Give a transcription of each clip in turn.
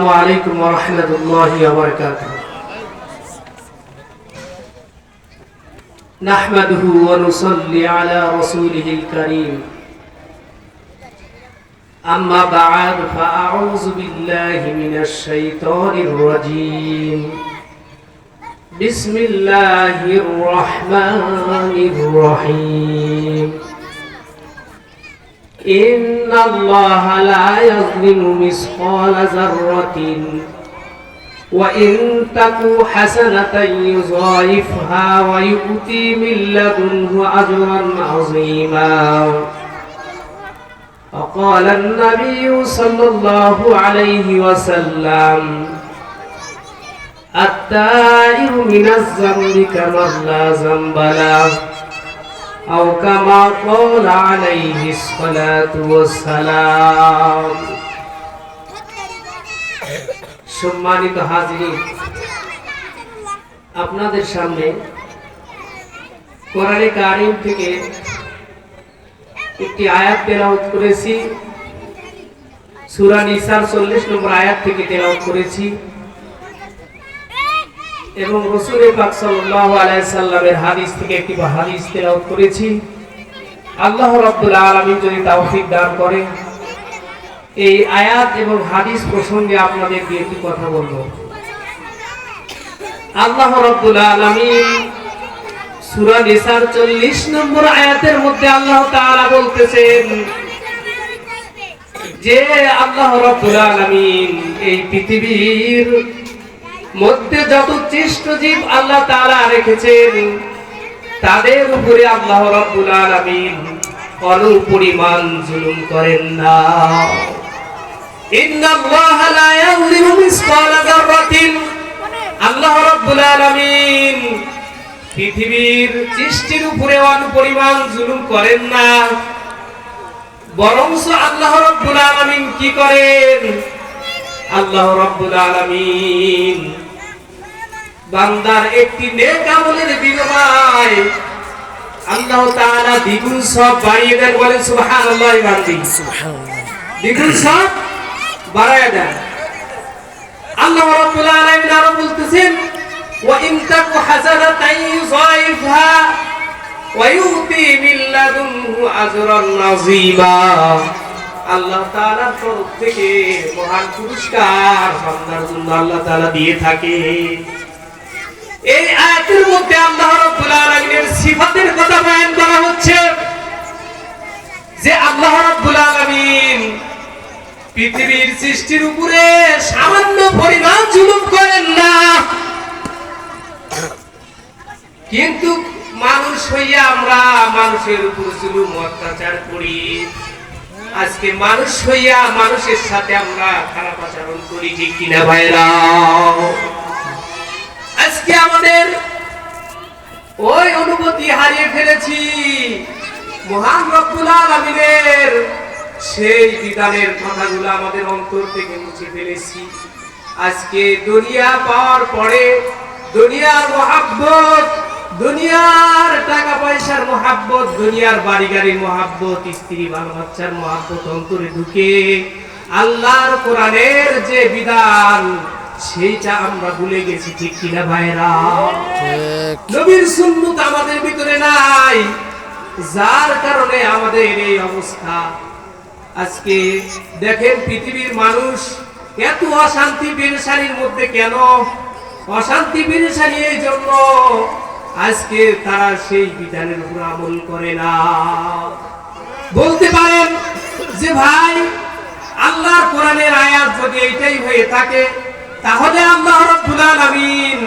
السلام عليكم ورحمة الله وبركاته. نحمده ونصلي على رسوله الكريم. أما بعد فأعوذ بالله من الشيطان الرجيم. بسم الله الرحمن الرحيم. إن الله لا يظلم مثقال ذرة وإن تك حسنة يضاعفها ويؤتي من لدنه أجرا عظيما. وقال النبي صلى الله عليه وسلم: التائب من الذنب كمن لا ذنب له، أو كما قال عليه الصلاة والسلام. সম্মানিত হাজিরিন, আপনাদের সামনে কোরআনে কারীম থেকে একটি আয়াত তেলাওয়াত করেছি। সূরা নিসার 40 নম্বর আয়াত থেকে তেলাওয়াত করেছি এবং রাসূল পাক সাল্লাল্লাহু আলাইহি সাল্লামের হাদিস থেকে একটি হাদিস তেলাওয়াত করেছি। আল্লাহ রাব্বুল আলামিন যদি তৌফিক দান করে এই আয়াত এবং হাদিস প্রসঙ্গে আপনাদেরকে একটি কথা বলবো। আল্লাহ রাব্বুল আলামিন সূরা নিসার 40 নম্বর আয়াতের মধ্যে আল্লাহ তাআলা বলতেছেন যে আল্লাহ রাব্বুল আলামিন এই পৃথিবীর মধ্যে যত সৃষ্ট জীব আল্লাহ তাআলা রেখেছেন তাদের উপরে আল্লাহ রাব্বুল আলামিন কোনো পরিমাণ জুলুম করেন না। ইন্নাল্লাহা লা ইয়াযলিমু মিসকালা যাররাতিন, আল্লাহ রাব্বুল আলামিন পৃথিবীর সৃষ্টির উপরে অনুপরিমাণ জুলুম করেন না, বরং আল্লাহ রাব্বুল আলামিন কি করেন? আল্লাহ রাব্বুল আলামিন বান্দার একটি নেক আমলের বিনিময়ে আল্লাহ তাআলা দ্বিগুণ সওয়াব বাড়িয়ে দেন। বলেন সুবহানাল্লাহ। সুবহানাল্লাহ। দ্বিগুণ সওয়াব বাড়ায় দেন। আল্লাহ রাব্বুল আলামিন আরো বলতেছেন ওয়া ইন তাকু হাসানাতান ইউযাইফহা ওয়া ইউতি মিন লাদুনহু আজরান আযীমা। আল্লাহ তাআলার তরফ থেকে মহান পুরস্কার বান্দার জন্য আল্লাহ তাআলা দিয়ে থাকে। এই আয়াতের মধ্যে আল্লাহ রাব্বুল আলামিনের সিফাতের কথা বয়ান করা হচ্ছে যে আল্লাহ রাব্বুল আলামিন পৃথিবীর সৃষ্টির উপরে সামান্য পরিমাণ জুলুম করেন না, কিন্তু মানুষ হইয়া আমরা মানুষের উপর জুলুম অত্যাচার করি। আজকে মানুষ হইয়া মানুষের সাথে আমরা খারাপ আচরণ করি, ঠিক কিনা ভাইরা? আজকে আমাদের ওই অনুভূতি হারিয়ে ফেলেছি। মহান রব্বুল আলামিনের সেই বিধানের কথাগুলো আমাদের অন্তর থেকে মুছে ফেলেছি। আজকে দুনিয়া পাওয়ার পরে দুনিয়ার মহাব্বত, দুনিয়ার টাকা পয়সার মহাব্বত, দুনিয়ার বাড়ি গাড়ির মহাব্বত, স্ত্রী বাল বাচ্চার মহাব্বত অন্তরে ঢুকে আল্লাহর কোরআনের যে বিধান সেইটা আমরা ভুলে গেছি, ঠিক কিনা ভাইরা? নবীর সুন্নাত আমাদের ভিতরে নাই, যার কারণে আমাদের এই অবস্থা। আজকে দেখেন পৃথিবীর মানুষ এত অশান্তি পেরেশানির মধ্যে কেন? অশান্তি পেরেশানি এই জন্য আজকে তারা সেই বিধানের উপর আমল করে না। বলতে পারেন যে ভাই আল্লাহর কোরআনের আয়াত যদি এইটাই হয়ে থাকে তাহলে আল্লাহ রাব্বুল আলামিন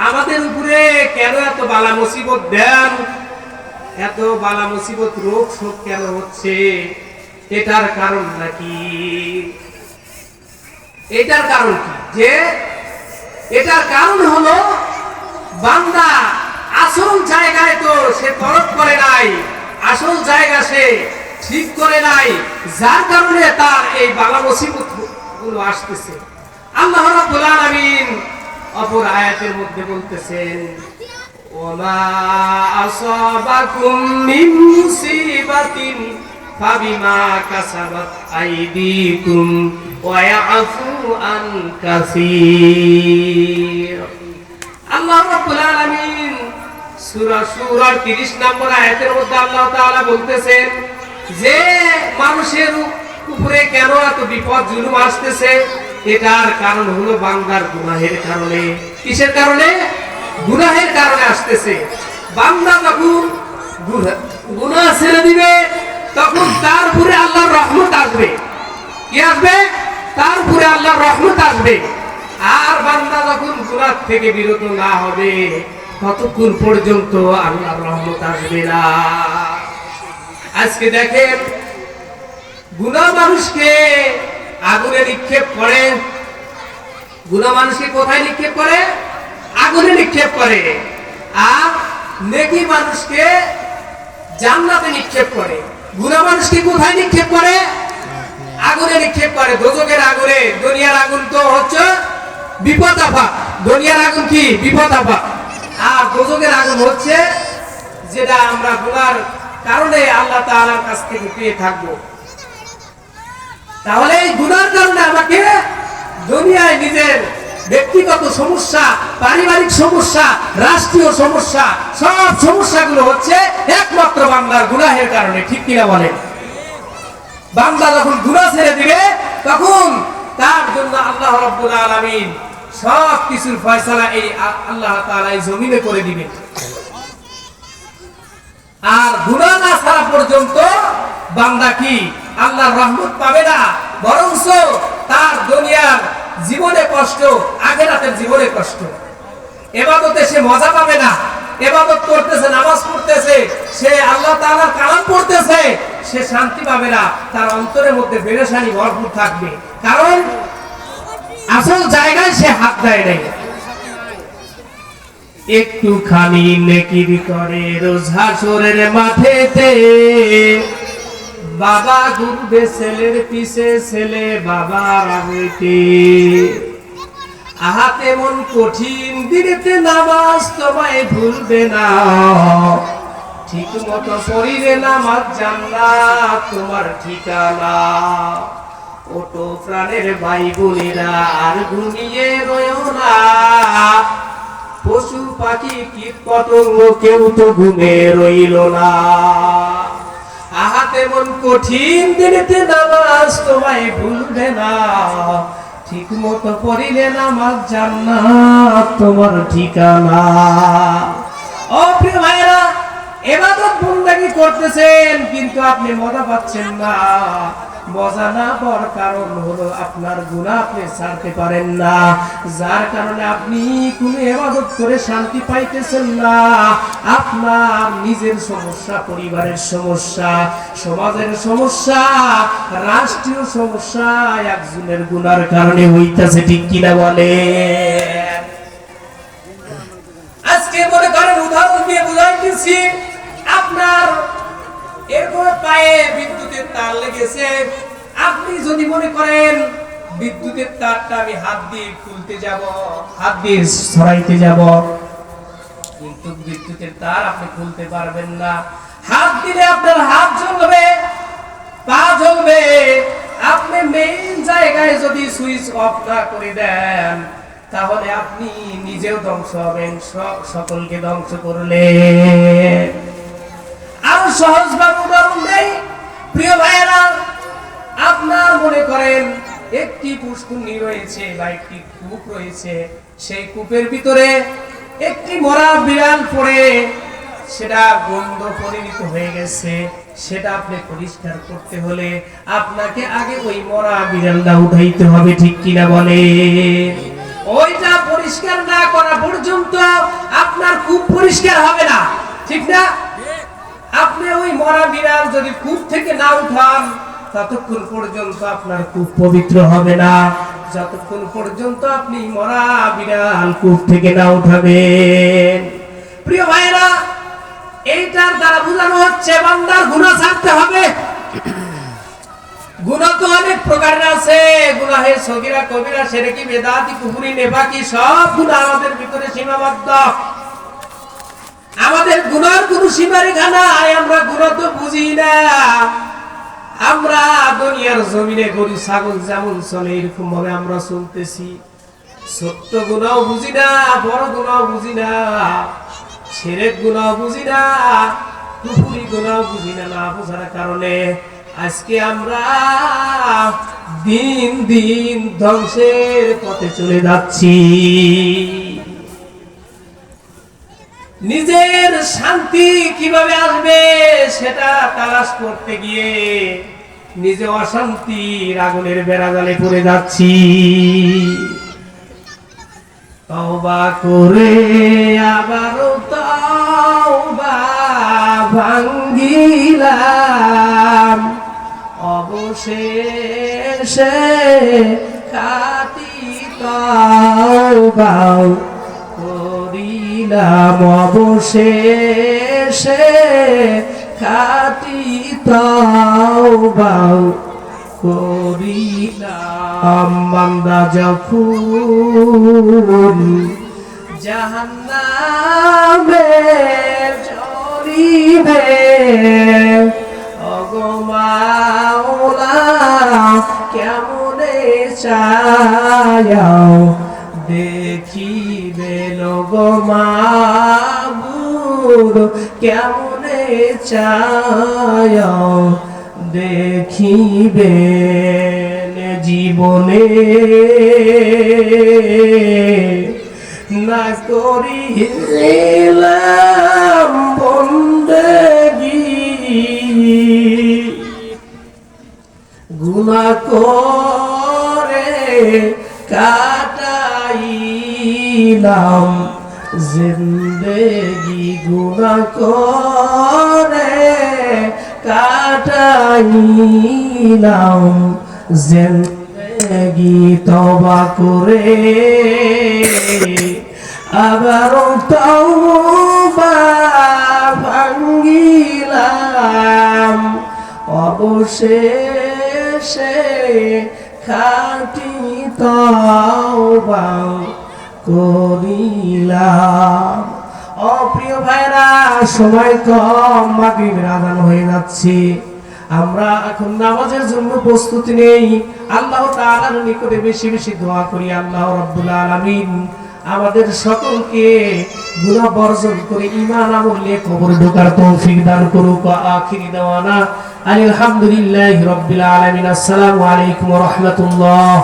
আমাদের উপরে কেন এত বালা মুসিবত দেন? এত বালা মুসিবত রোগ শোক কেন হচ্ছে? এটার কারণ নাকি? এটার কারণ কি? যে এটার কারণ হলো বান্দা আসল জায়গায় তো সে তরক করে নাই, আসল জায়গা সে ঠিক করে নাই, যার কারণে তার এই বালা মুসিবত গুলো আসতেছে। আল্লাহ রাব্বুল আলামিন অপর আয়াতের মধ্যে বলতেছেন ওয়া মা আসাবাকুম মিন মুসিবাতিন ফাবিমা কাসাবাত আইদিকুম ওয়া ইয়াফু আন কাসীর। আল্লাহ রাব্বুল আলামিন সূরা সূরার 30 নম্বর আয়াতের মধ্যে আল্লাহ তাআলা বলতেছেন যে মানুষের উপরে কেন এত বিপদ জুলুম আসতেছে, এটার কারণ হলো বান্দার গুনাহের কারণে। কিসের কারণে? গুনাহের কারণে আসতেছে। বান্দা যখন গুনাহ ছেড়ে দিবে তখন তার উপরে আল্লাহর রহমত আসবে। কি আসবে? তার উপরে আল্লাহর রহমত আসবে। আর বান্দা যখন গুনাহ থেকে বিরত না হবে ততক্ষণ পর্যন্ত আল্লাহর রহমত আসবে না। আজকে দেখেন গুনাহ মানুষকে আগুনে নিক্ষেপ করে। গুনাহ মানুষকে কোথায় নিক্ষেপ করে? আগুনে নিক্ষেপ করে। আর নেকি মানুষকে জান্নাতে নিক্ষেপ করে। গুনাহ মানুষকে কোথায় নিক্ষেপ করে? আগুনে নিক্ষেপ করে, দোজখের আগুনে। দুনিয়ার আগুন তো হচ্ছে বিপদ আপদ। দুনিয়ার আগুন কি? বিপদ আপদ। আর দোজখের আগুন হচ্ছে যেটা আমরা গুনার কারণে আল্লাহ তাআলার কাছ থেকে পেয়ে থাকবো। তাহলে এই গুনার কারণে আমাকে দুনিয়ায় নিজের ব্যক্তিগত সমস্যা, পারিবারিক সমস্যা, রাষ্ট্রীয় সমস্যা, সব সমস্যাগুলো হচ্ছে একমাত্র বান্দার গুনাহের কারণে। ঠিক কিনা বলেন? বান্দা যখন গুনাহ ছেড়ে দিবে তখন তার জন্য আল্লাহ রাব্বুল আলামিন সব কিছুর ফয়সালা এই আল্লাহ তাআলা এই জমিনে করে দিবেন। আর গুনাহ না ছাড়া পর্যন্ত বান্দা কি আল্লাহর রহমত পাবে না, বরঞ্চ তার দুনিয়ার জীবনে কষ্ট, আখিরাতের জীবনে কষ্ট। ইবাদতে সে মজা পাবে না। ইবাদত করতেছে, নামাজ পড়তেছে, সে আল্লাহ তাআলার কালাম পড়তেছে, সে শান্তি পাবে না। তার অন্তরের মধ্যে পেরেশানি ভরপুর থাকবে, কারণ আসল জায়গায় সে হাত দেয় নাই। একটুখানি নেকির করে রোজ হাসরের মাঠেতে, বাবা ঘুরবে ছেলের পিছে, ছেলে বাবার আগেতে। আহাতে মন কঠিন দিনেতে নামাজ তোমায় ভুলবে না, ঠিক মতো পড়িলে নামাজ জান্নাত তোমার ঠিকানা। ওটো প্রাণের ভাই বোনেরা আর ঘুমিয়ে রয়ো না, পশু পাখি কীট পতঙ্গ কেউ তো ঘুমে রইল না। আহাতে মন কঠিন দিনেতে নামাজ তোমায় ভুলবে না, ঠিক মতো পড়িলে নামাজ জান্নাত তোমার ঠিকানা। ও প্রিয় ভাইরা, ইবাদত বন্দেগী করতেছেন কিন্তু আপনি মজা পাচ্ছেন না। মজা না পাওয়ার কারণ হলো আপনার গুনাহ আপনি ছাড়তে পারেন না, যার কারণে আপনি কোন ইবাদত করে শান্তি পাইতেছেন না। আপনার নিজের সমস্যা, পরিবারের সমস্যা, সমাজের সমস্যা, রাষ্ট্রীয় সমস্যা একজনের গুনার কারণে হইতাছে। ঠিক কিনা বলে? আজকে মনে করেন উদাহরণ দিয়ে বুঝাইতেছি, আপনার এরকম পায়ে বিদ্যুতের তার লেগেছে। আপনি যদি মনে করেন বিদ্যুতের তারটা আমি হাত দিয়ে খুলতে যাব, হাত দিয়ে সরাইতে যাব, কিন্তু বিদ্যুতের তার আপনি খুলতে পারবেন না। হাত দিলে আপনার হাত জ্বলবে, পা জ্বলবে। আপনি মেইন জায়গায় যদি সুইচ অফ না করে দেন তাহলে আপনি নিজেও ধ্বংস হবেন, সকলকে ধ্বংস করলেন। আরো সহজ ভাবে উদাহরণ দেই প্রিয় ভাইয়েরা, আপনার মনে করেন একটি পুষ্কুনি রয়েছে বা একটি কূপ রয়েছে, সেই কূপের ভিতরে একটি মরা বিড়াল পড়ে সেটা গন্ধ পরিণত হয়ে গেছে। সেটা আপনি পরিষ্কার করতে হলে আপনাকে আগে ওই মরা বিড়ালটা উঠাইতে হবে। ঠিক কিনা বলে? ওইটা পরিষ্কার না করা পর্যন্ত আপনার কূপ পরিষ্কার হবে না। ঠিক না? আপনি ওই মরা বিড়াল যদি কূপ থেকে না উঠান ততক্ষণ পর্যন্ত আপনার কূপ পবিত্র হবে না, যতক্ষণ পর্যন্ত আপনি মরা বিড়াল কূপ থেকে না উঠাবেন। প্রিয় ভাইরা, এইটার দ্বারা বোঝানো হচ্ছে বান্দার গুনাহ ছাড়তে হবে। গুনাহ তো অনেক প্রকারের আছে, গুনাহে সগীরা, কবিরা, শিরকি, বেদাতি, কুফরি, নেফাকি, সব গুনাহ আমাদের ভিতরে সীমাবদ্ধ। আমাদের গুনার কোনো সীমারেখা নাই, আমরা গুনাহ তো বুঝি না। আমরা দুনিয়ার জমিনে গরু ছাগল যেমন চলে এরকম ভাবে আমরা চলতেছি। সত্য গুনাও বুঝি না, বড় গুনাও বুঝি না, শিরক গুনাও বুঝি না, কুফরি গুনাও বুঝি না। না বোঝার কারণে আজকে আমরা দিন দিন ধ্বংসের পথে চলে যাচ্ছি। নিজের শান্তি কিভাবে আসবে সেটা তালাশ করতে গিয়ে নিজে অশান্তির আগুনের বেড়াজালে পড়ে যাচ্ছি। তওবা করে আবারও তওবা ভাঙ্গিলাম, অবশেষে খাঁটি তওবা করিলাম, অবশেষে খাঁটি তওবা করিলাম। বান্দা যখন জাহান্নামে চলিবে, ওগো মাওলা কেমনে চায়াও দেখিবে, ওগো মাবুদ কেমনে চায়াও দেখিবে। জীবনে না করিলাম বন্দেগী, গুনাহ করে কাটাইলাম জিন্দেগি, গুনাহ করে কাটাইলাম জিন্দেগি। তওবা করে আবারও তওবা ভাঙ্গিলাম, অবশেষে খাঁটি তওবা করিলাম। প্রিয় ভাইরা, সময় কম, মাগরিবের আযান হয়ে যাচ্ছে। আমরা এখন নামাজের জন্য প্রস্তুতি নেই। আল্লাহ তাআলার নিকটে বেশি বেশি দোয়া করি, আল্লাহ রাব্বুল আলামিন আমাদের সকলকে গুনাহ বর্জন করে ঈমান আমল নিয়ে কবরে ঢোকার তৌফিক দান করুক। আখিরি দাওয়ানা আলহামদুলিল্লাহি রাব্বিল আলামিন। আসসালামু আলাইকুম ওয়া রাহমাতুল্লাহ।